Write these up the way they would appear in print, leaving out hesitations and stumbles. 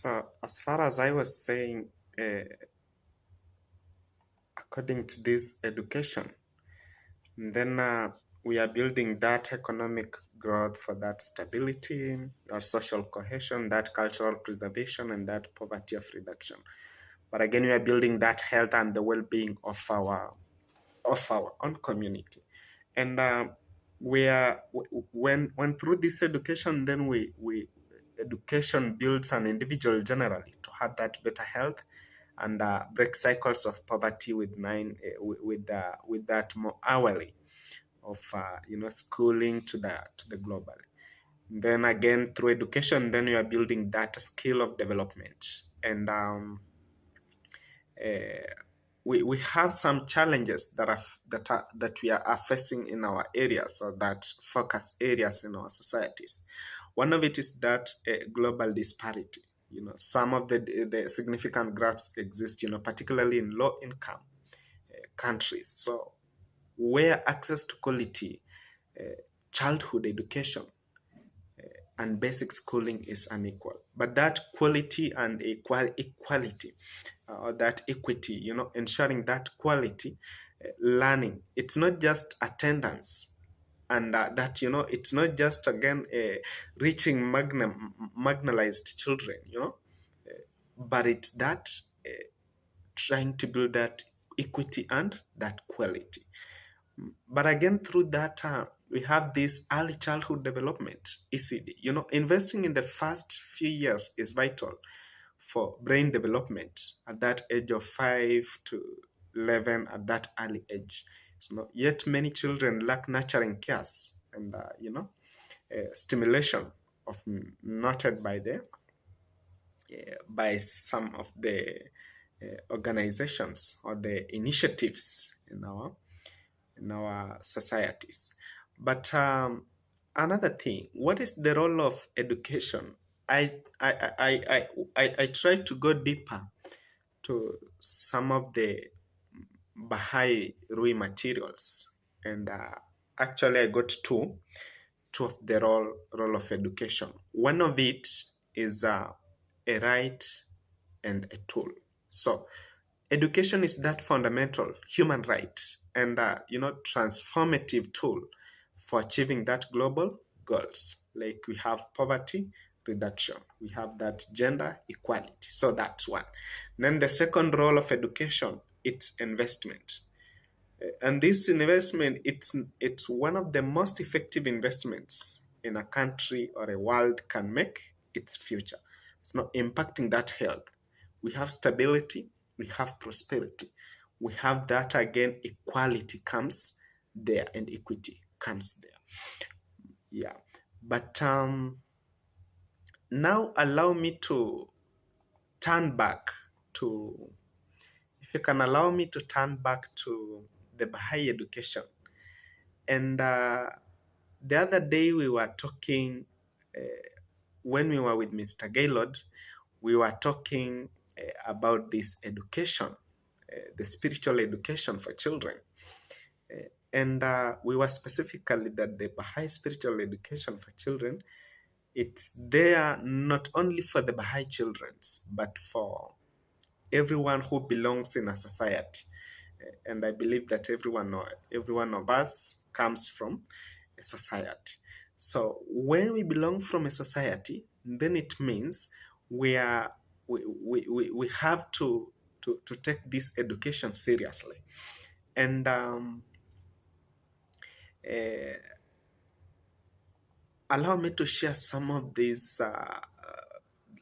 So, as far as I was saying, according to this education, then we are building that economic growth for that stability, that social cohesion, that cultural preservation, and that poverty of reduction. But again, we are building that health and the well-being of our own community. And we are when through this education, then we education builds an individual generally to have that better health and break cycles of poverty with with that more hourly of schooling to the global. Then again through education, then you are building that skill of development. And uh, we have some challenges that we are facing in our areas, or that focus areas in our societies. One of it is that global disparity. Some of the significant gaps exist, particularly in low income countries. So where access to quality childhood education and basic schooling is unequal. But that quality and equality, or that equity, ensuring that quality learning, it's not just attendance, and that it's not just again reaching marginalized children, but it's that trying to build that equity and that quality. But again, through that, we have this early childhood development, ECD. Investing in the first few years is vital for brain development at that age of 5 to 11, at that early age. So, yet many children lack nurturing cares and, stimulation of noted by some of the organizations or the initiatives in our societies. But another thing, what is the role of education? I try to go deeper to some of the Baha'i Rui materials, and actually I got two of the role of education. One of it is a right and a tool. So education is that fundamental human right and transformative tool for achieving that global goals. Like we have poverty reduction, we have that gender equality. So that's one. Then the second role of education, it's investment. And this investment, it's one of the most effective investments in a country or a world can make its future. It's not impacting that health. We have stability, we have prosperity. We have that again, equality comes there and equity comes there. Yeah. But now allow me to turn back to, if you can allow me to turn back to the Baha'i education. And the other day we were talking, when we were with Mr. Gaylord, we were talking about this education, the spiritual education for children. And we were specifically that the Baha'i spiritual education for children, it's there not only for the Baha'i children, but for everyone who belongs in a society. And I believe that every one of us comes from a society. So when we belong from a society, then it means we have to take this education seriously. And allow me to share some of these,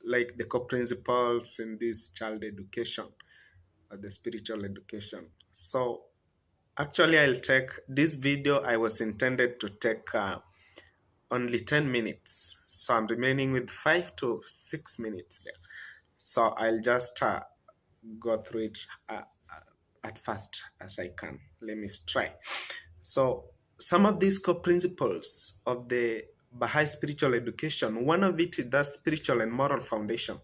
like the core principles in this child education, or the spiritual education. So actually, I'll take this video. I was intended to take only 10 minutes. So I'm remaining with 5 to 6 minutes there. So I'll just go through it at first as I can. Let me try. So some of these core principles of the Baha'i spiritual education, one of it is the spiritual and moral foundation.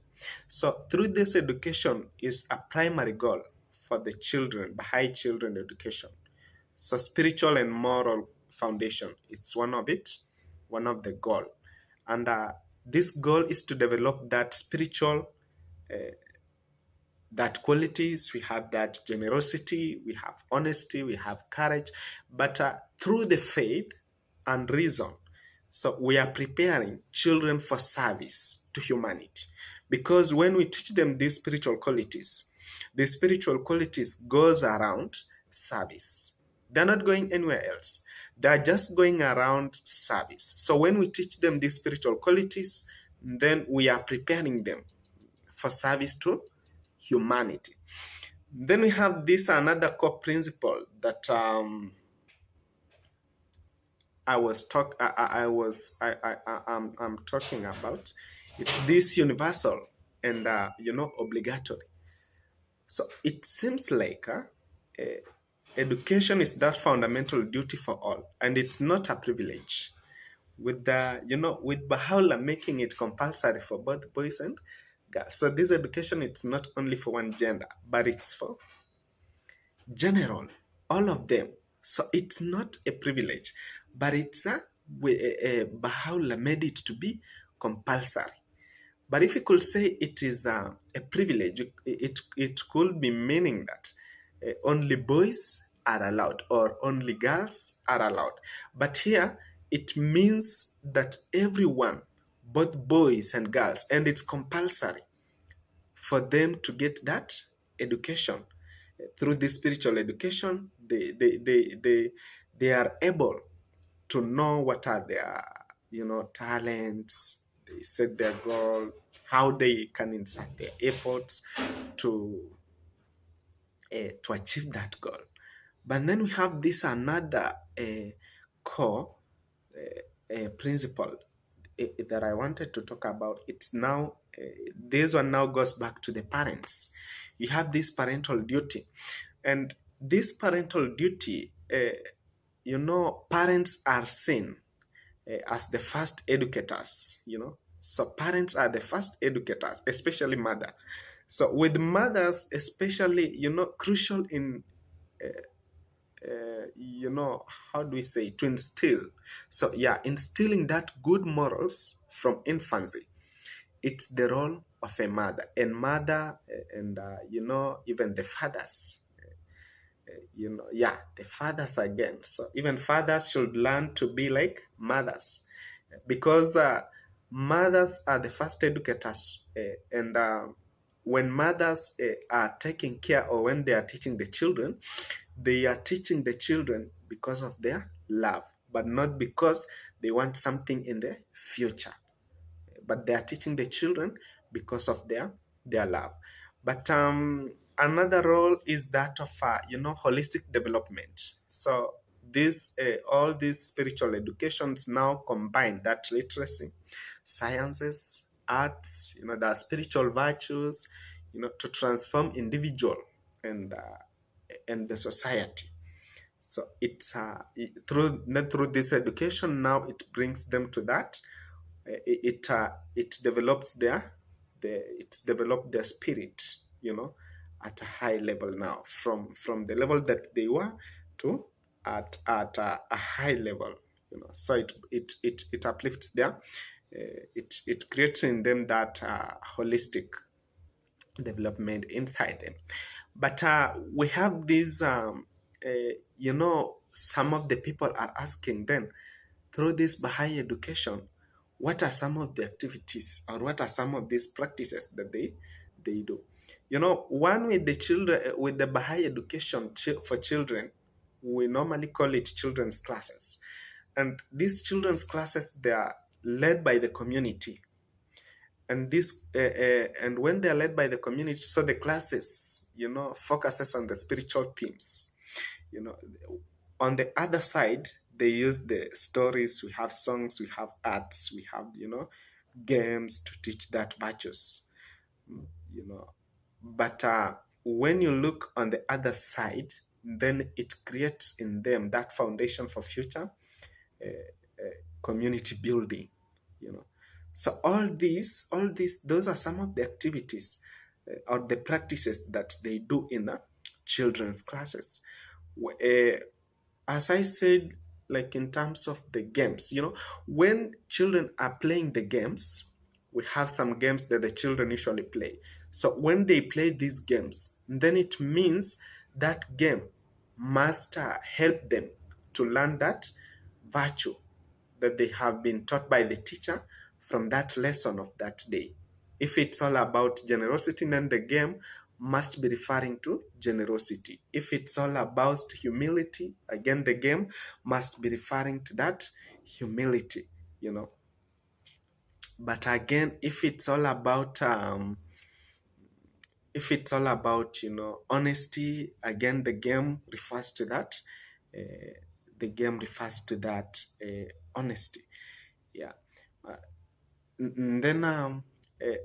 So through this education is a primary goal for the children, Baha'i children education. So spiritual and moral foundation, it's one of the goal. And this goal is to develop that spiritual that qualities, we have that generosity, we have honesty, we have courage, but through the faith and reason. So we are preparing children for service to humanity. Because when we teach them these spiritual qualities, the spiritual qualities goes around service. They're not going anywhere else. They're just going around service. So when we teach them these spiritual qualities, then we are preparing them for service to humanity. Then we have this another core principle that I'm talking about. It's this universal and obligatory. So it seems like education is that fundamental duty for all, and it's not a privilege. With the with Baha'u'llah making it compulsory for both boys and girls. So this education, it's not only for one gender, but it's for general, all of them. So it's not a privilege, but it's Baha'u'llah made it to be compulsory. But if you could say it is a privilege, it could be meaning that only boys are allowed or only girls are allowed. But here it means that everyone, both boys and girls, and it's compulsory for them to get that education. Through this spiritual education, they are able to know what are their talents. They set their goal, how they can insert their efforts to achieve that goal. But then we have this another core principle that I wanted to talk about. It's now this one now goes back to the parents. You have this parental duty, and this parental duty, parents are seen as the first educators. So parents are the first educators, especially mother. So with mothers, especially, crucial in how do we say, to instill. So yeah, instilling that good morals from infancy. It's the role of a mother, and and even the fathers. The fathers again. So even fathers should learn to be like mothers, because mothers are the first educators, and when mothers are taking care, or when they are teaching the children, they are teaching the children because of their love, but not because they want something in the future. But they are teaching the children because of their love. But another role is that of holistic development. So this all these spiritual educations now combine that literacy, sciences, arts, the spiritual virtues, to transform individual and the society. So it's through this education now it brings them to that. It develops it's developed their spirit, at a high level now, from the level that they were to at a high level. So it uplifts them. It creates in them that holistic development inside them. But we have these, some of the people are asking then, through this Baha'i education, what are some of the activities, or what are some of these practices that they do? One with the children, with the Baha'i education for children, we normally call it children's classes. And these children's classes, they are led by the community. And and when they are led by the community, so the classes, focuses on the spiritual themes. On the other side, they use the stories. We have songs, we have arts, we have games to teach that virtues. But when you look on the other side, then it creates in them that foundation for future community building. So all these, those are some of the activities or the practices that they do in the children's classes. As I said, like in terms of the games, when children are playing the games, we have some games that the children usually play. So when they play these games, then it means that game must help them to learn that virtue that they have been taught by the teacher from that lesson of that day. If it's all about generosity, then the game must be referring to generosity. If it's all about humility, again, the game must be referring to that humility, you know. But again, if it's all about, honesty, again, the game refers to that. Uh, the game refers to that honesty. Yeah. Uh, then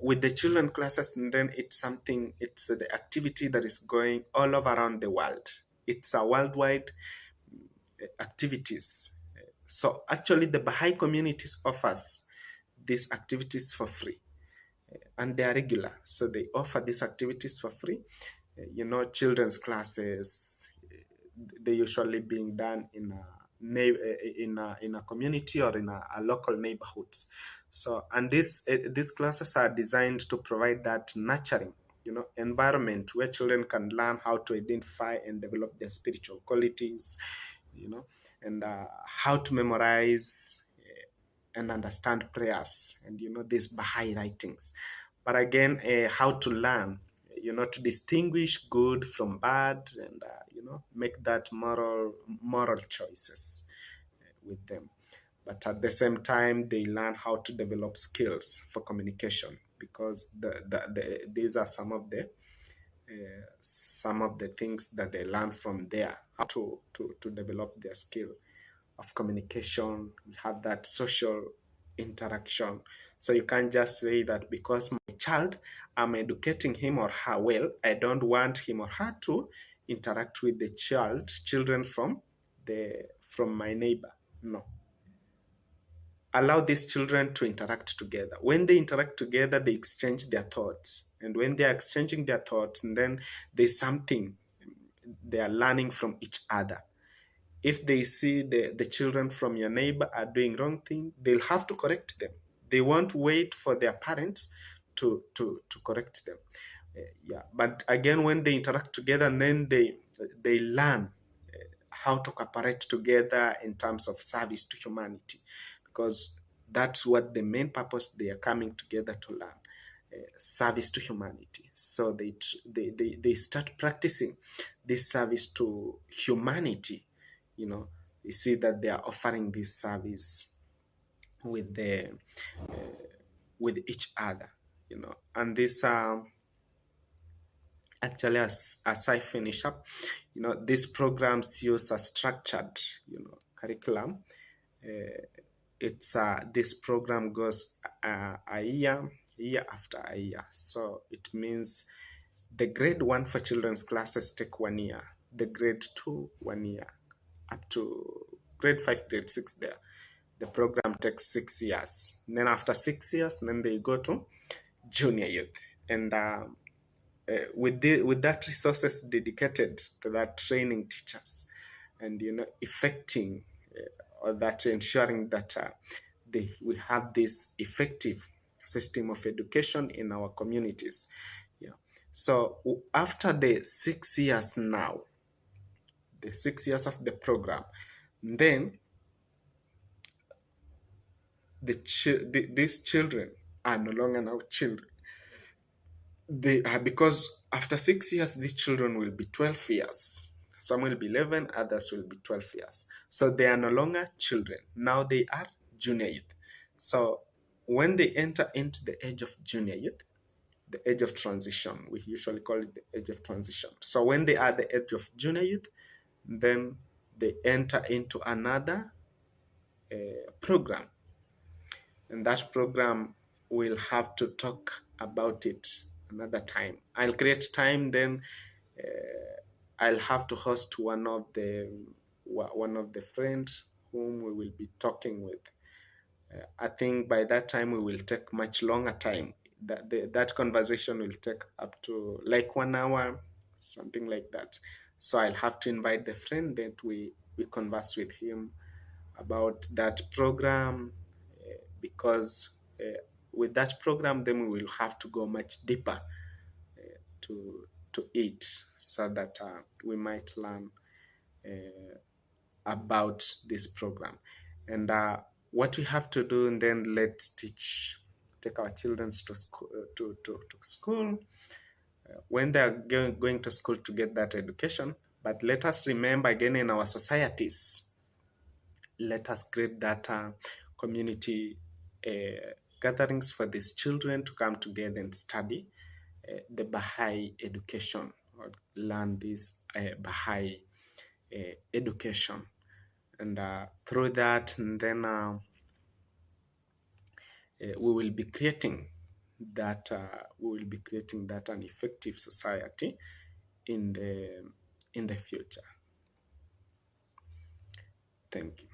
with the children classes, and then it's the activity that is going all over around the world. It's a worldwide activities. So actually the Baha'i communities offers these activities for free, and they are regular. So they offer these activities for free. Children's classes, they usually being done in a community or in a local neighborhoods. So, and these classes are designed to provide that nurturing, environment where children can learn how to identify and develop their spiritual qualities, and how to memorize and understand prayers and these Baha'i writings. But again, how to learn, to distinguish good from bad, and make that moral choices with them. But at the same time, they learn how to develop skills for communication, because these are some of the things that they learn from there, how to develop their skill of communication. We have that social interaction. So you can't just say that because my child, I'm educating him or her well, I don't want him or her to interact with the children from my neighbor. No. Allow these children to interact together. When they interact together, they exchange their thoughts. And when they are exchanging their thoughts, and then there's something they are learning from each other. If they see the children from your neighbor are doing wrong thing, they'll have to correct them. They won't wait for their parents to correct them. Yeah. But again, when they interact together, and then they learn how to cooperate together in terms of service to humanity, because that's what the main purpose they are coming together to learn. Service to humanity. So they start practicing this service to humanity. You see that they are offering this service with with each other. And this actually, as I finish up, these programs use a structured curriculum. It's this program goes a year after a year. So it means the grade 1 for children's classes take 1 year, the grade 2 1 year, up to grade 5, grade 6 there. The program takes 6 years. And then after 6 years, then they go to junior youth. And with that resources dedicated to that, training teachers and effecting or that ensuring that we have this effective system of education in our communities. Yeah. So after the 6 years now, the 6 years of the program, then these children are no longer now children. They are, because after 6 years, these children will be 12 years. Some will be 11, others will be 12 years. So they are no longer children. Now they are junior youth. So when they enter into the age of junior youth, the age of transition, we usually call it the age of transition. So when they are the age of junior youth, then they enter into another program. And that program, we'll have to talk about it another time. I'll create time, then I'll have to host one of the friends whom we will be talking with. I think by that time we will take much longer time. That conversation will take up to like 1 hour, something like that. So I'll have to invite the friend that we converse with him about that program, because with that program, then we will have to go much deeper to it, so that we might learn about this program. And what we have to do, and then let's take our children to school, to school when they are going to school to get that education. But let us remember again, in our societies, let us create that community gatherings for these children to come together and study the Baha'i education, or learn this Baha'i education. And through that, and then we will be creating that an effective society in the future. Thank you.